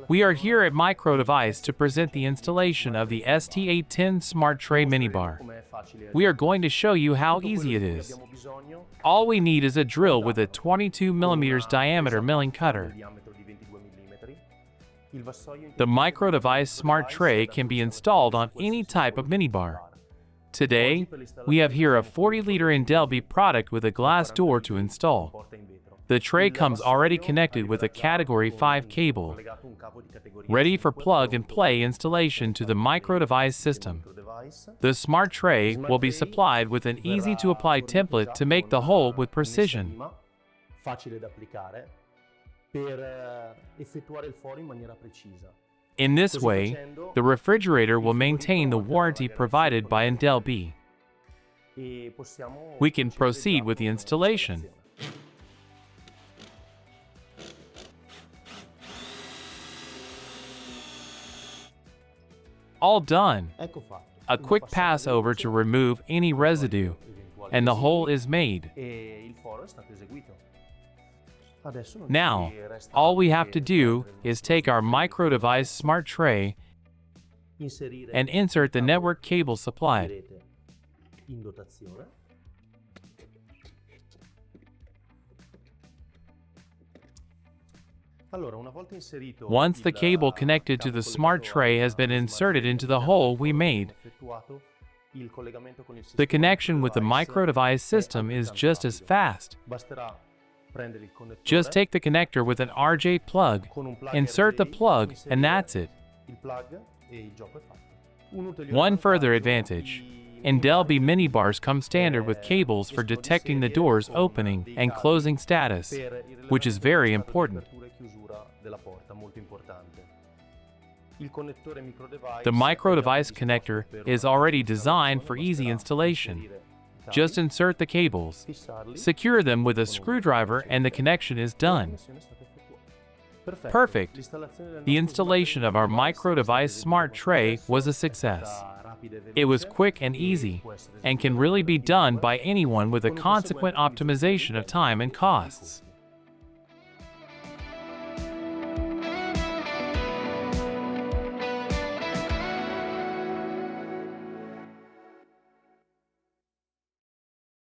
We are here at Microdevice to present the installation of the ST-810 Smart Tray Minibar. We are going to show you how easy it is. All we need is a drill with a 22 mm diameter milling cutter. The Microdevice Smart Tray can be installed on any type of minibar. Today, we have here a 40-liter Indelby product with a glass door to install. The tray comes already connected with a Category 5 cable, ready for plug-and-play installation to the Microdevice system. The Smart Tray will be supplied with an easy-to-apply template to make the hole with precision. In this way, the refrigerator will maintain the warranty provided by Indelby. We can proceed with the installation. All done. A quick pass over to remove any residue, and the hole is made. Now, all we have to do is take our Microdevice Smart Tray and insert the network cable supplied. Once the cable connected to the Smart Tray has been inserted into the hole we made, the connection with the Microdevice system is just as fast. Just take the connector with an RJ plug, insert the plug, and that's it. One further advantage: Indelby minibars come standard with cables for detecting the door's opening and closing status, which is very important. The Microdevice connector is already designed for easy installation. Just insert the cables, secure them with a screwdriver, and the connection is done. Perfect! The installation of our Microdevice Smart Tray was a success. It was quick and easy, and can really be done by anyone with a consequent optimization of time and costs.